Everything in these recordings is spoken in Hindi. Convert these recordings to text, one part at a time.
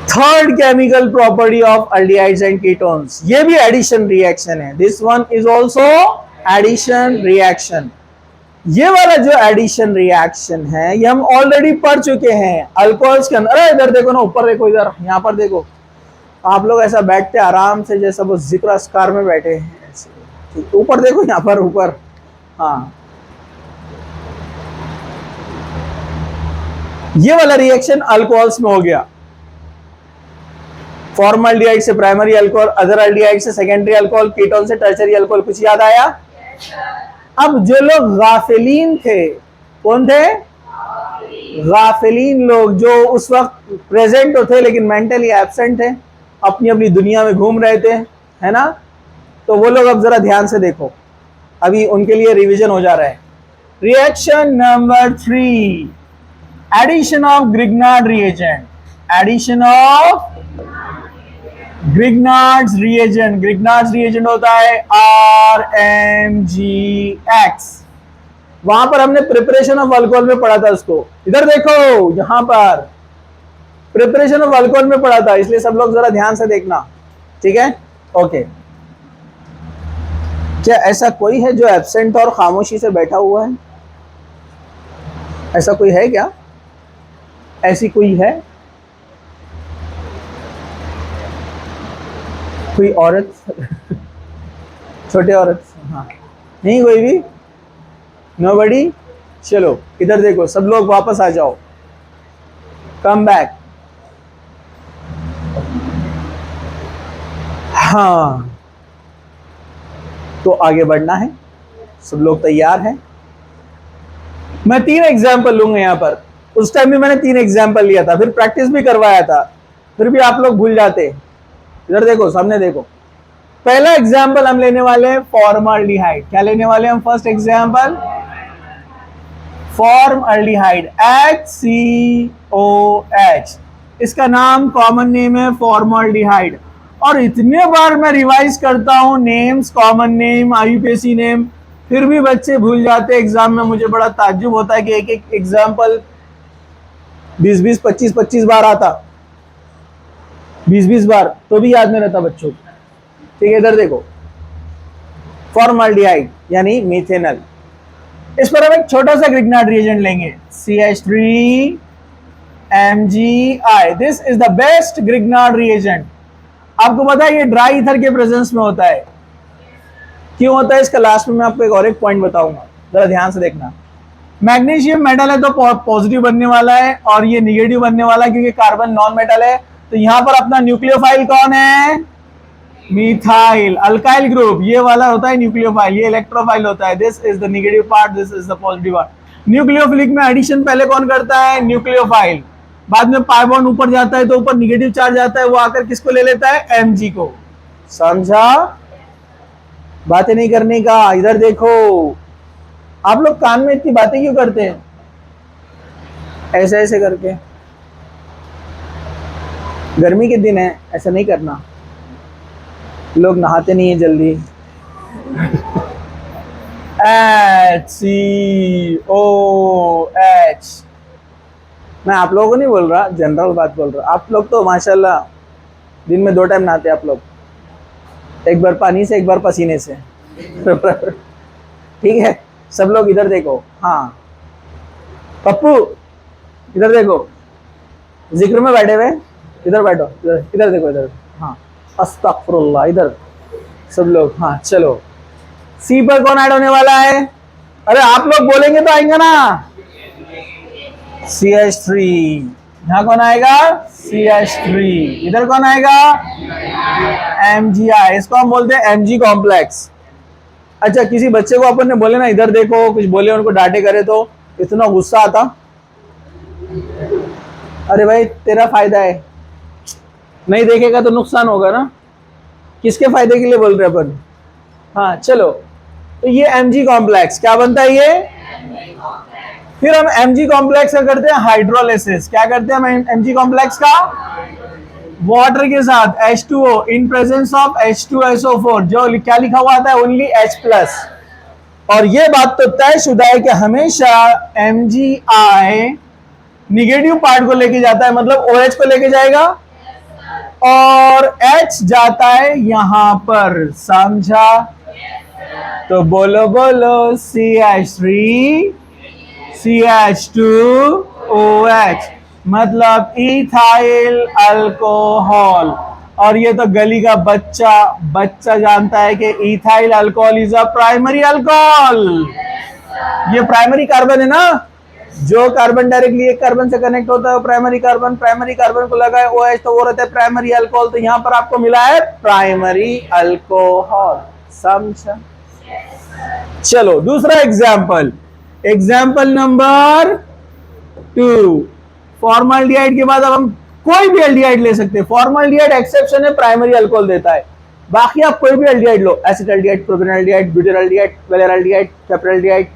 Third chemical property of aldehydes and ketones, ये भी एडिशन रिएक्शन है। This one is also addition reaction. ये वाला जो एडिशन रिएक्शन है ये हम ऑलरेडी पढ़ चुके हैं अल्कोहल्स के अंदर। अरे इधर देखो ना, ऊपर देखो, इधर यहाँ पर देखो, आप लोग ऐसा बैठते आराम से जैसा वो जिक्र अस्कार में बैठे हैं ऐसे। ऊपर देखो, यहाँ पर ऊपर, हाँ ये वाला रिएक्शन अल्कोहल्स में हो गया। फॉर्मल्डिहाइड से प्राइमरी अल्कोहल, अदर अल्डिहाइड से सेकेंडरी अल्कोहल, कीटोन से टर्शरी अल्कोहल। कुछ याद आया? अब जो लोग गाफिलीन थे, कौन थे? गाफिलीन लोग, जो उस वक्त प्रेजेंट तो थे लेकिन मेंटली एब्सेंट थे, अपनी अपनी दुनिया में घूम रहे थे, है ना? तो वो लोग अब जरा ध्यान से देखो, अभी उनके लिए रिवीजन हो जा रहा है। Reaction number 3, addition of Grignard reagent. Addition of Grignard's reagent. Grignard's reagent होता है RMgX। वहां पर हमने प्रिपरेशन ऑफ अल्कोहल में पढ़ा था उसको। इधर देखो, यहां पर प्रिपरेशन ऑफ अल्कोहल में पढ़ा था, इसलिए सब लोग जरा ध्यान से देखना, ठीक है? ओके। क्या ऐसा कोई है जो एब्सेंट और खामोशी से बैठा हुआ है? ऐसा कोई है क्या? ऐसी कोई है? कोई औरत? छोटे औरत? हाँ, नहीं कोई भी? नोबडी? चलो इधर देखो, सब लोग वापस आ जाओ, कम बैक। हाँ, तो आगे बढ़ना है, सब लोग तैयार हैं? मैं 3 एग्जाम्पल लूंगा यहाँ पर। उस टाइम भी मैंने 3 एग्जाम्पल लिया था, फिर प्रैक्टिस भी करवाया था, फिर भी आप लोग भूल जाते। इधर देखो, सामने देखो। पहला एग्जाम्पल हम लेने वाले हैं फॉर्मल्डिहाइड। क्या लेने वाले हैं हम? First example formaldehyde, HCOH। इसका नाम कॉमन नेम है फॉर्मल्डिहाइड। और इतने बार मैं रिवाइज करता हूं names, common name, IUPAC name, फिर भी बच्चे भूल जाते एग्जाम में। मुझे बड़ा ताज्जुब होता है कि एक एक एग्जाम्पल 20-20, 25-25 बार आता, 20-20 बार, तो भी याद नहीं रहता बच्चों को, ठीक है? इधर देखो, फॉर्मल्डिहाइड यानी मीथेनॉल। इस पर हम एक छोटा सा ग्रिग्नार्ड रिएजेंट लेंगे, CH3MgI। This is the best Grignard reagent. आपको पता है ये ड्राई ईथर के प्रेजेंस में होता है। क्यों होता है इसका लास्ट में मैं आपको एक और एक पॉइंट बताऊंगा, जरा ध्यान से देखना। मैग्नीशियम मेटल है तो पॉजिटिव बनने वाला है, और ये निगेटिव बनने वाला है क्योंकि कार्बन नॉन मेटल है। तो यहां पर अपना न्यूक्लियोफाइल कौन है? मिथाइल। अल्काइल ग्रुप ये वाला होता है न्यूक्लियोफाइल, ये इलेक्ट्रोफाइल होता है। This is the negative part, this is the positive part. Nucleophilic में एडिशन पहले कौन करता है? न्यूक्लियोफाइल। बाद में पाई बॉन्ड ऊपर जाता है तो ऊपर नेगेटिव चार्ज आता है, वो आकर किसको ले लेता है? Mg को। समझा? बातें नहीं करने का। इधर देखो, आप लोग कान में इतनी बातें क्यों करते हैं ऐसे ऐसे करके? गर्मी के दिन है, ऐसा नहीं करना। लोग नहाते नहीं है जल्दी। HCOH। मैं आप लोगों को नहीं बोल रहा, जनरल बात बोल रहा। आप लोग तो माशाल्लाह दिन में 2 टाइम नहाते आप लोग, एक बार पानी से, एक बार पसीने से। ठीक है, सब लोग इधर देखो। हाँ पप्पू, इधर देखो, जिक्र में बैठे हुए, इधर बैठो, इधर देखो, इधर। हाँ, अस्तगफुरुल्लाह। इधर सब लोग। हाँ चलो, सी पर कौन ऐड होने वाला है? अरे आप लोग बोलेंगे तो आएंगे ना। CH3। यहां कौन आएगा? CH3। इधर कौन आएगा? MgI। इसको हम बोलते हैं Mg कॉम्प्लेक्स। अच्छा, किसी बच्चे को अपन ने बोले ना इधर देखो, कुछ बोले, उनको डांटे करे तो इतना गुस्सा आता। अरे भाई तेरा फायदा है, नहीं देखेगा तो नुकसान होगा ना। किसके फायदे के लिए बोल रहे अपन? हाँ चलो, तो ये Mg कॉम्प्लेक्स क्या बनता है ये? फिर हम Mg कॉम्प्लेक्स का करते हैं हाइड्रोलिसिस। क्या करते हैं हम Mg कॉम्प्लेक्स का? वाटर के साथ H2O in presence of H2SO4। जो क्या लिखा हुआ आता है? Only H+। और ये बात तो तयशुदा है कि हमेशा MgI निगेटिव पार्ट को लेके जाता है, मतलब OH को लेके जाएगा, और H जाता है यहां पर, समझा? तो बोलो बोलो, CH3 CH2OH, मतलब इथाइल अल्कोहल। और ये तो गली का बच्चा जानता है कि ethyl alcohol is a primary alcohol. ये प्राइमरी कार्बन है ना, जो कार्बन डायरेक्टली एक कार्बन से कनेक्ट होता है प्राइमरी कार्बन को लगा है OH, तो वो रहता है प्राइमरी अल्कोहल। तो यहां पर आपको मिला है प्राइमरी अल्कोहल, समझा? चलो दूसरा एग्जाम्पल नंबर 2। फॉर्मल्डिहाइड के बाद अब हम कोई भी एल्डिहाइड ले सकते हैं। फॉर्मल्डिहाइड एक्सेप्शन है, प्राइमरी अल्कोहल देता है। बाकी आप कोई भी एल्डिहाइड लो, एसिटाल्डिहाइड, प्रोपेनॉल्डिहाइड, ब्यूटाल्डिहाइड, वेलाल्डिहाइड, टेट्राल्डिहाइड,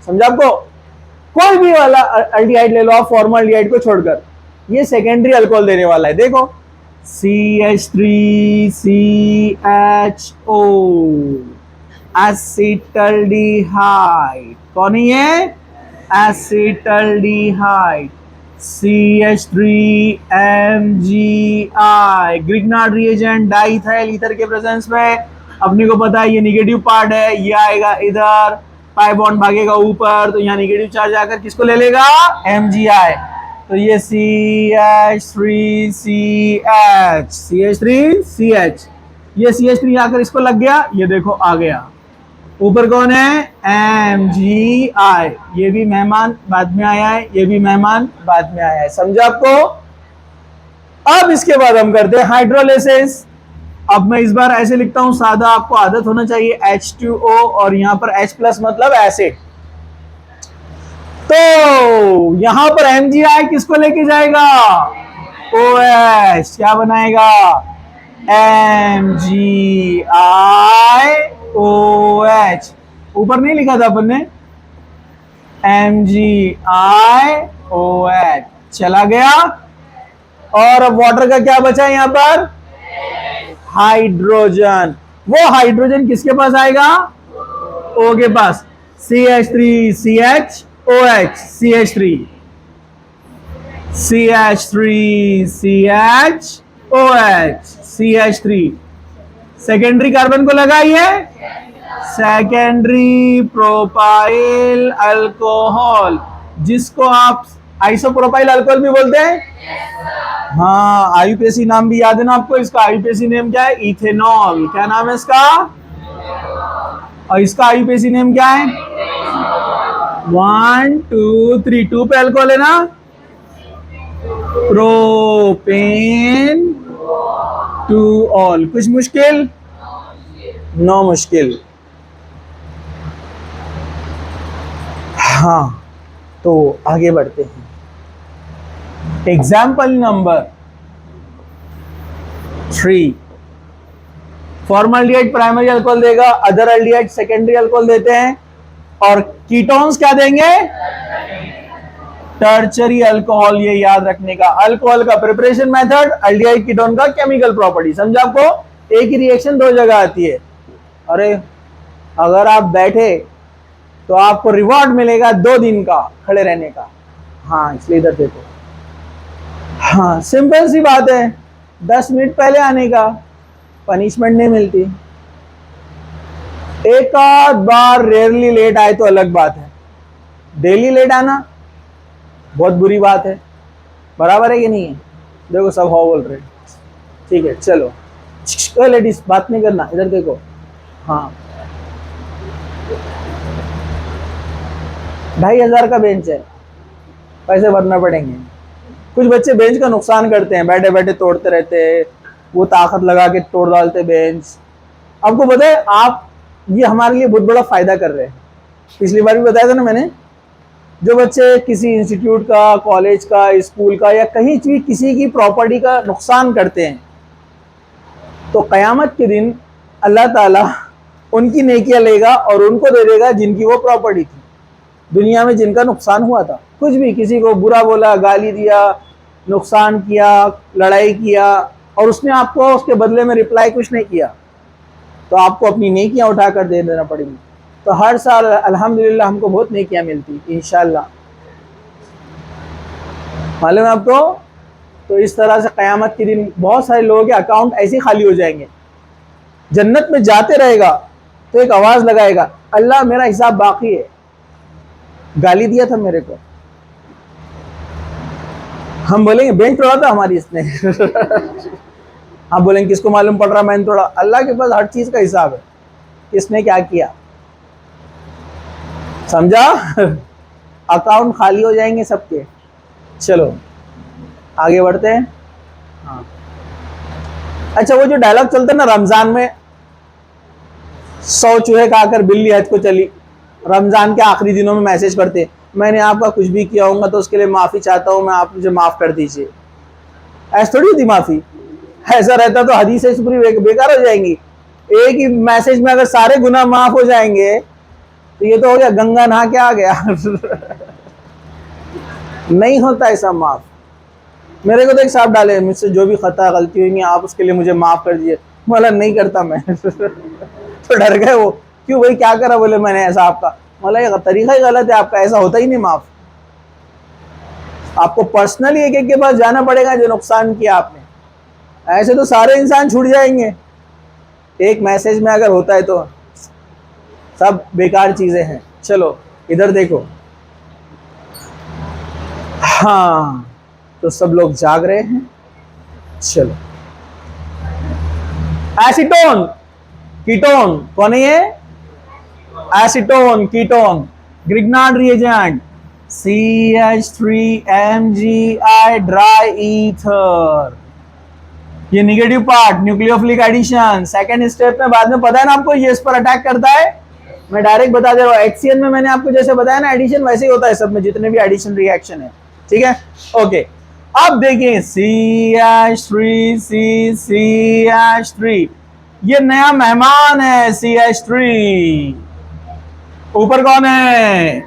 समझा आपको? कोई भी वाला एल्डिहाइड ले लो आप फॉर्मल्डिहाइड को छोड़कर, ये सेकेंडरी अल्कोहल देने वाला है। देखो CH3CHO, एसिटाल्डिहाइड। कौन है ये? Acetaldehyde. CH3MgI, Grignard reagent, diethyl ether के प्रेजेंस में। अपने को पता है ये निगेटिव पार्ट है, ये आएगा इधर, पाई बॉन्ड भागेगा ऊपर, तो यहाँ निगेटिव चार्ज आकर किसको ले लेगा? Mgi। तो ये CH3CH, ये CH3 आकर इसको लग गया, ये देखो आ गया। ऊपर कौन है? Mgi। ये भी मेहमान बाद में आया है, ये भी मेहमान बाद में आया है, समझा आपको? अब इसके बाद हम करते हैं हाइड्रोलिसिस। अब मैं इस बार ऐसे लिखता हूं, सादा, आपको आदत होना चाहिए, H2O और यहां पर H प्लस मतलब एसिड। तो यहां पर Mgi किसको लेके जाएगा? OH। क्या बनाएगा? MgIOH। ऊपर नहीं लिखा था अपन ने? MgIOH चला गया। और अब वाटर का क्या बचा है यहां पर? हाइड्रोजन। वो हाइड्रोजन किसके पास आएगा? O के पास। CH3CHOH, CH3CHOH, CH3 secondary carbon को लगाइए, सेकेंडरी प्रोपाइल अल्कोहल, जिसको आप आइसोप्रोपाइल अल्कोहल भी बोलते हैं। हाँ, आईयूपीएसी नाम भी याद है ना आपको? इसका आईयूपीएसी नेम क्या है? इथेनॉल। क्या नाम है इसका? और इसका आईयूपीएसी नेम क्या है? 1 2 3, 2 पे अल्कोहल है ना? Propane two all. कुछ मुश्किल? नो मुश्किल। हाँ, तो आगे बढ़ते हैं। Example number 3। Formaldehyde primary alcohol देगा, अदर एल्डिहाइड सेकेंडरी अल्कोहल देते हैं, और कीटोन्स क्या देंगे? Tertiary alcohol. ये याद रखने का, अल्कोहल का प्रिपरेशन मेथड, एल्डिहाइड कीटोन का केमिकल प्रॉपर्टी, समझा आपको? एक ही रिएक्शन दो जगह आती है। अरे अगर आप बैठे तो आपको रिवॉर्ड मिलेगा 2 दिन का खड़े रहने का। हाँ, इसलिए इधर देखो। हाँ, सिंपल सी बात है, 10 मिनट पहले आने का, पनिशमेंट नहीं मिलती। एक आध बार रेयरली लेट आए तो अलग बात है, डेली लेट आना बहुत बुरी बात है। बराबर है कि नहीं है? देखो सब हाँ बोल रहे। ठीक है, चलो लेडीज बात नहीं करना, इधर देखो। हाँ, 2500 का बेंच है, पैसे भरना पड़ेंगे। कुछ बच्चे बेंच का नुकसान करते हैं, बैठे बैठे तोड़ते रहते हैं, वो ताकत लगा के तोड़ डालते बेंच। आपको पता है, आप ये हमारे लिए बहुत बड़ा फायदा कर रहे हैं। पिछली बार भी बताया था ना मैंने, जो बच्चे किसी इंस्टीट्यूट का, कॉलेज का, स्कूल का या कहीं भी किसी की प्रॉपर्टी का नुकसान करते हैं, तो कयामत के दिन अल्लाह ताला उनकी नेकियां लेगा और उनको दे देगा जिनकी वो प्रॉपर्टी थी, दुनिया में जिनका नुकसान हुआ था। कुछ भी, किसी को बुरा बोला, गाली दिया, नुकसान किया, लड़ाई किया, और उसने आपको उसके बदले में रिप्लाई कुछ नहीं किया, तो आपको अपनी नेकियां उठाकर दे देना पड़ेगी। तो हर साल अल्हम्दुलिल्लाह हमको बहुत नेकियां मिलती इंशाल्लाह। मालूम है आपको? तो इस तरह से क़यामत के दिन बहुत सारे लोगों के अकाउंट ऐसे ही खाली हो जाएंगे। जन्नत में जाते रहेगा तो एक आवाज लगाएगा, अल्लाह मेरा हिसाब बाकी है, गाली दिया था मेरे को। हम बोलेंगे बैंक तोड़ा था हमारी इसने हम बोलेंगे किसको मालूम पड़ रहा मैंने तोड़ा। अल्लाह के पास हर चीज का हिसाब है, किसने क्या किया, समझा अकाउंट खाली हो जाएंगे सबके। चलो आगे बढ़ते हैं। हाँ, अच्छा वो जो डायलॉग चलता है ना रमजान में, 100 चूहे खाकर बिल्ली हज को चली, रमजान के आखिरी दिनों में मैसेज करते, मैंने आपका कुछ भी किया होगा तो उसके लिए माफी चाहता हूं, मैं आप मुझे माफ कर दीजिए। ऐसा थोड़ी होती माफी, ऐसा रहता तो हदीसें पूरी बेकार हो जाएंगी। एक ही मैसेज में अगर सारे गुनाह माफ हो जाएंगे तो ये तो हो गया गंगा नहा के आ गया नहीं होता ऐसा माफ। मेरे को तो एक साहब डाले, मुझसे जो भी खता गलती हुई आप उसके लिए मुझे माफ कर दीजिए। बोला नहीं करता मैं तो डर गए वो, क्यों भाई क्या करा? बोले मैंने ऐसा आपका, बोला ये तरीका ही गलत है आपका, ऐसा होता ही नहीं माफ। आपको पर्सनली एक एक के पास जाना पड़ेगा जो नुकसान किया आपने, ऐसे तो सारे इंसान छूट जाएंगे। एक मैसेज में अगर होता है तो सब बेकार चीजें हैं। चलो इधर देखो, हाँ तो सब लोग जाग रहे हैं। चलो एसीटोन कीटोन, कौन है ये? Acetone ketone, Grignard reagent CH3MgI dry ether. ये negative part nucleophilic addition, second step में बाद में पता है ना आपको ये इस पर अटैक करता है। मैं डायरेक्ट बता दे रहा हूँ, HCN में मैंने आपको जैसे बताया ना एडिशन, वैसे ही होता है सब में जितने भी एडिशन रिएक्शन है, ठीक है। ओके अब देखिए CH3 ये नया मेहमान है CH3। ऊपर कौन है?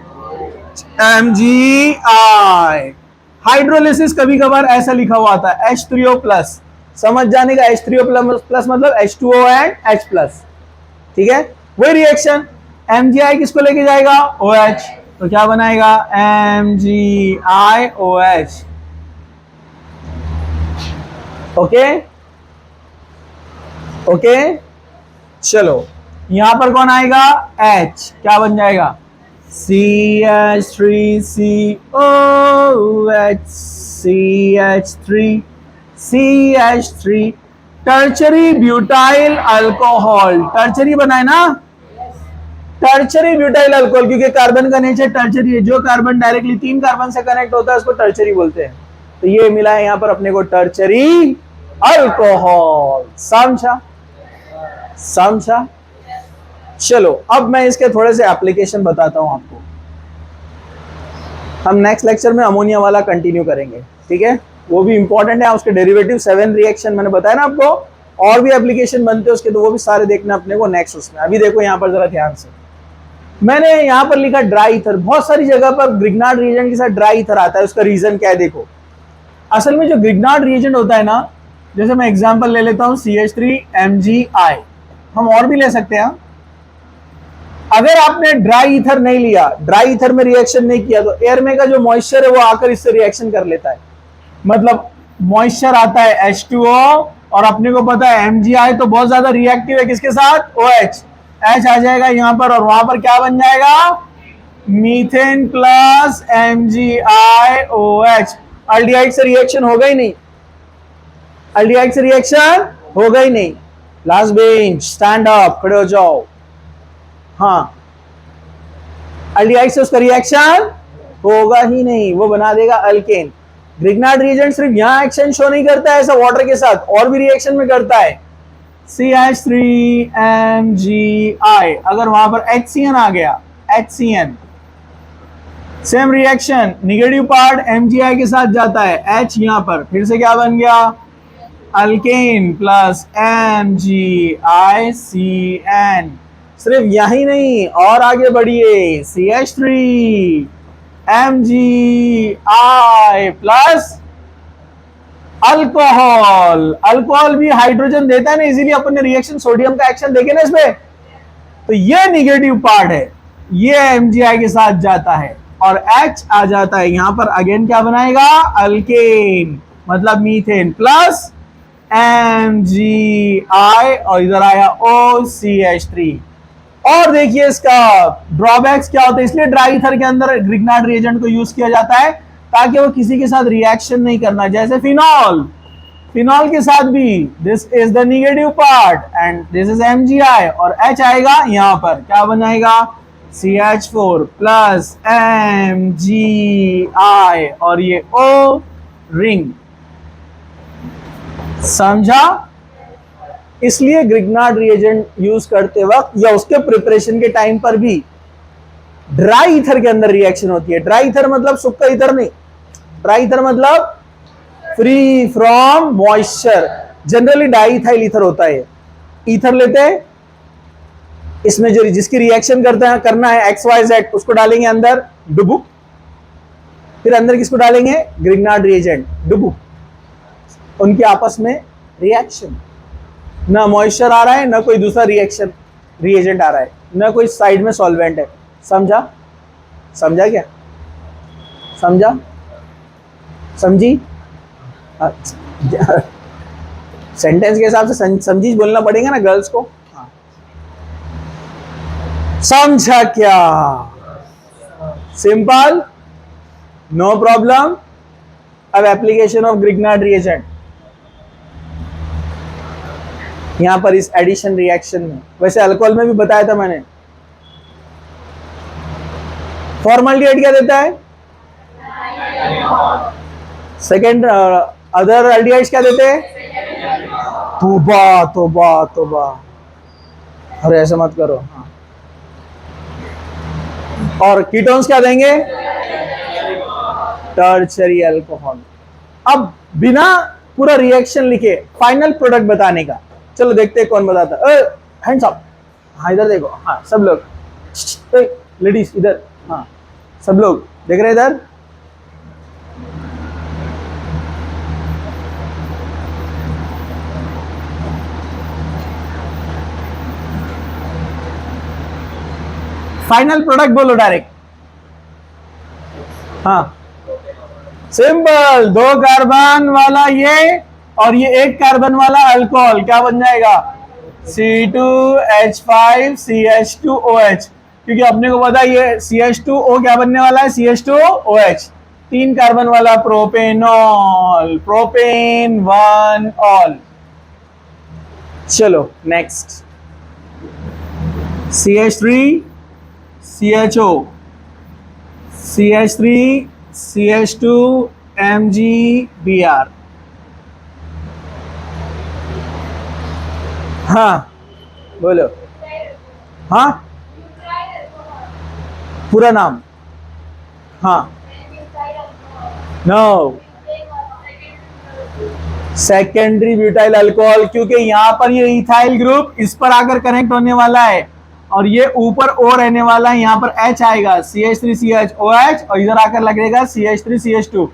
MgI। हाइड्रोलिसिस कभी कभार ऐसा लिखा हुआ आता है H3O+, समझ जाने का। H3O+ मतलब H2O एंड H+, ठीक है। वही रिएक्शन MgI किसको लेके जाएगा? OH, तो क्या बनाएगा? MgIOH। ओके ओके चलो यहां पर कौन आएगा? H, क्या बन जाएगा? CH3COH, CH3 tertiary butyl alcohol. Tertiary बनाए ना, टर्चरी ब्यूटाइल अल्कोहल, क्योंकि कार्बन का नेचर टर्चरी है। जो कार्बन डायरेक्टली 3 कार्बन से कनेक्ट होता है उसको टर्चरी बोलते हैं। तो ये मिला है यहां पर अपने को टर्चरी अल्कोहल। समझा? समझा? चलो अब मैं इसके थोड़े से एप्लीकेशन बताता हूं आपको। हम नेक्स्ट लेक्चर में अमोनिया वाला कंटिन्यू करेंगे, ठीक है। वो भी इंपॉर्टेंट है, उसके डेरिवेटिव 7 रिएक्शन मैंने बताया ना आपको, और भी एप्लीकेशन बनते हैं उसके, तो वो भी सारे देखना अपने को नेक्स्ट उसमें। अभी देखो यहाँ पर जरा ध्यान से, मैंने यहाँ पर लिखा ड्राई ईथर। बहुत सारी जगह पर ग्रिग्नार्ड रिएजेंट के साथ ड्राई ईथर आता है, उसका रीजन क्या है देखो। असल में जो ग्रिग्नार्ड रिएजेंट होता है ना, जैसे मैं एग्जांपल ले लेता हूँ CH3MgI, हम और भी ले सकते हैं। अगर आपने ड्राई ईथर नहीं लिया, ड्राई ईथर में रिएक्शन नहीं किया, तो एयर में का जो मॉइस्चर है वो आकर इससे रिएक्शन कर लेता है। मतलब मॉइस्चर आता है H2O, और अपने को पता है MgI तो बहुत ज्यादा रिएक्टिव है किसके साथ? OH। H आ जाएगा यहाँ पर, और वहां पर क्या बन जाएगा? Methane plus MgIOH। अल्डिहाइड से रिएक्शन होगा ही नहीं, अल्डिहाइड से रिएक्शन होगा ही नहीं। लास्ट बेंच, स्टैंड अप, खड़े हो जाओ। हाँ, अल्डिहाइड से उसका रिएक्शन होगा ही नहीं, वो बना देगा अल्केन। ग्रिग्नार्ड रिएजेंट सिर्फ यहां एक्शन शो नहीं करता है ऐसा वाटर के साथ, और भी रिएक्शन में करता है। CH3MgI, अगर वहां पर HCN आ गया, HCN same reaction, negative part MgI के साथ जाता है, H यहां पर फिर से क्या बन गया? Alkane plus MgICN। सिर्फ यही नहीं, और आगे बढ़िए, CH3MgI प्लस अल्कोहल। अल्कोहल भी हाइड्रोजन देता है ना इजीली, अपन ने रिएक्शन सोडियम का एक्शन देखे ना इसमें। तो ये निगेटिव पार्ट है, ये MgI के साथ जाता है, और H आ जाता है यहां पर। अगेन क्या बनाएगा? अल्केन। मतलब मीथेन प्लस MgI और इधर आया OCH3। और देखिए इसका ड्रॉबैक्स क्या होता है, इसलिए ड्राई ईथर के अंदर ग्रिग्नार्ड रिएजेंट को यूज किया जाता है ताकि वो किसी के साथ रिएक्शन नहीं करना, जैसे फिनॉल, फिनॉल के साथ भी this is the negative part and this is MgI और H आएगा यहां पर, क्या बन जाएगा CH4 प्लस MgI और ये O रिंग। समझा? इसलिए ग्रिग्नार्ड रिएजेंट यूज करते वक्त या उसके प्रिपरेशन के टाइम पर भी ड्राई ईथर के अंदर रिएक्शन होती है। ड्राई ईथर मतलब सूखा ईथर नहीं, ड्राई ईथर मतलब free from moisture. Generally diethyl ether होता है। ईथर लेते हैं, इसमें जो जिसकी रिएक्शन करते हैं करना है XYZ, उसको डालेंगे अंदर डुबुक, फिर अंदर किसको डालेंगे ग्रिग्नार्ड रिएजेंट डुबुक, उनकी आपस में रिएक्शन, ना मॉइस्चर आ रहा है ना कोई दूसरा रिएक्शन रिएजेंट आ रहा है, ना कोई साइड में सॉल्वेंट है। समझा? समझा क्या? समझा? समझी? सेंटेंस के हिसाब से समझी बोलना पड़ेगा ना गर्ल्स को। समझा क्या? Simple, no problem. अब एप्लीकेशन ऑफ ग्रिग्नार्ड रिएजेंट यहां पर इस एडिशन रिएक्शन में, वैसे अल्कोहल में भी बताया था मैंने। फॉर्मल्डिहाइड क्या देता है? सेकेंड अदर एल्डिहाइड्स क्या देते हैं? तोबा तोबा तोबा, अरे ऐसा मत करो। हाँ। और कीटोन्स क्या देंगे? Tertiary alcohol. अब बिना पूरा रिएक्शन लिखे फाइनल प्रोडक्ट बताने का, चलो देखते हैं कौन बताता है। Hands up. हाँ इधर देखो, हाँ सब लोग, लेडीज इधर, हाँ सब लोग देख रहे इधर। फाइनल प्रोडक्ट बोलो डायरेक्ट। हाँ सिंपल, 2 कार्बन वाला ये और ये 1 कार्बन वाला अल्कोहल क्या बन जाएगा? C2H5CH2OH, क्योंकि अपने को पता है ये CH2O क्या बनने वाला है? CH2OH। 3 कार्बन वाला प्रोपेनॉल, प्रोपेन 1 ऑल। चलो next, CH3 CHO, CH3 CH2 MgBr। हाँ बोलो। हाँ पूरा नाम? हाँ नो, सेकेंडरी ब्यूटाइल अल्कोहल, क्योंकि यहां पर ये इथाइल ग्रुप इस पर आकर कनेक्ट होने वाला है और ये ऊपर O रहने वाला है, यहाँ पर H आएगा CH3CHOH और इधर आकर लगेगा CH3CH2,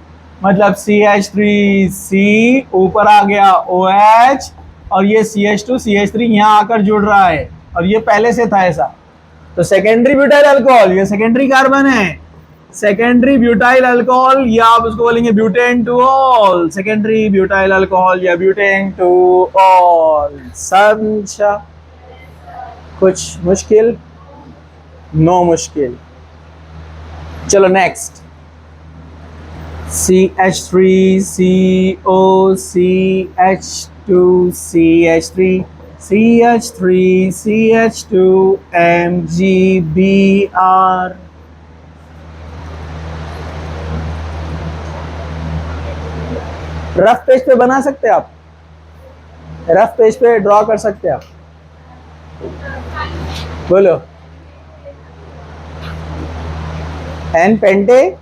मतलब CH3C ऊपर आ गया OH और ये CH2CH3 यहाँ आकर जुड़ रहा है और ये पहले से था ऐसा। तो सेकेंडरी ब्यूटाइल अल्कोहल, ये सेकेंडरी कार्बन है, सेकेंडरी ब्यूटाइल अल्कोहल या आप उसको बोलेंगे butane two all, secondary butyl alcohol या ब्यूटेन टू ऑल। समझा? कुछ मुश्किल? नो मुश्किल। चलो next, CH3COCH2CH3 CH3CH2MgBr। Rough page पे बना सकते हैं आप, रफ पेज पे ड्रॉ कर सकते हैं आप। बोलो। एन पेंटे?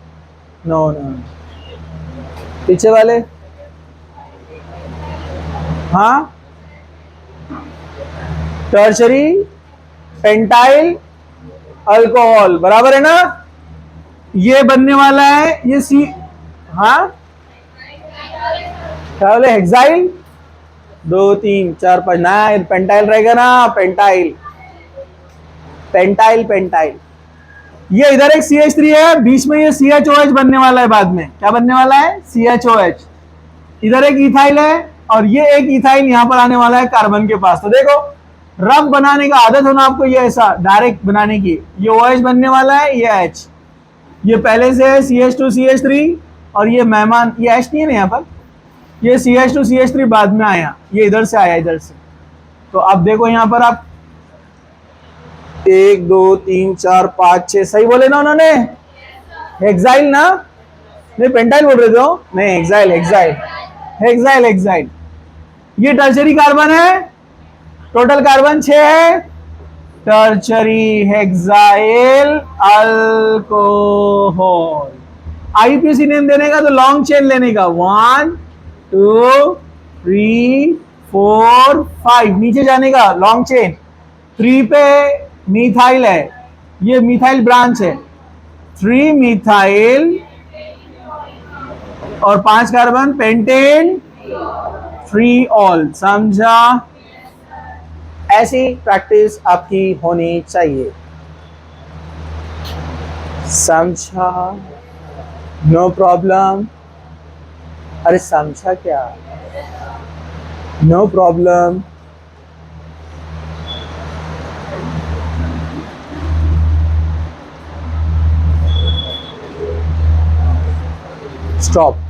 नो नो, पीछे वाले। हाँ टर्शरी पेंटाइल अल्कोहल, बराबर है ना? ये बनने वाला है ये सी, हाँ क्या बोले? हेक्साइल 2 3 4 5 ना, पेंटाइल रहेगा ना, पेंटाइल पेंटाइल पेंटाइल। ये इधर एक CH3 है, बीच में ये CHOH बनने वाला है बाद में। क्या बनने वाला है? CHOH। इधर एक इथाइल है और ये एक इथाइल यहां पर आने वाला है कार्बन के पास। तो देखो रफ बनाने का आदत होना आपको, ये ऐसा डायरेक्ट बनाने की। ये OH बनने वाला है, ये H, ये पहले से है CH2CH3, और ये मेहमान, ये H नहीं है ना यहाँ पर, ये CH2CH3 बाद में आया, ये इधर से आया, इधर से। तो अब देखो यहाँ पर आप 1 2 3 4 5 6 सही बोले ना उन्होंने? हेक्साइल ना, नहीं पेंटाइल बोल रहे थे हो? नहीं हेक्साइल, हेक्साइल, हेक्साइल, हेक्साइल। ये टर्शरी कार्बन है, टोटल कार्बन 6 है, tertiary hexyl alcohol. IPC name देने का तो लॉन्ग चेन लेने का, 1 2 3 4 5 नीचे जाने का लॉन्ग चेन। 3 पे मिथाइल है, ये मिथाइल ब्रांच है, 3 मिथाइल और 5 कार्बन पेंटेन 3 ऑल। समझा? ऐसी प्रैक्टिस आपकी होनी चाहिए। समझा? No problem. अरे समझा क्या? No problem. स्टॉप।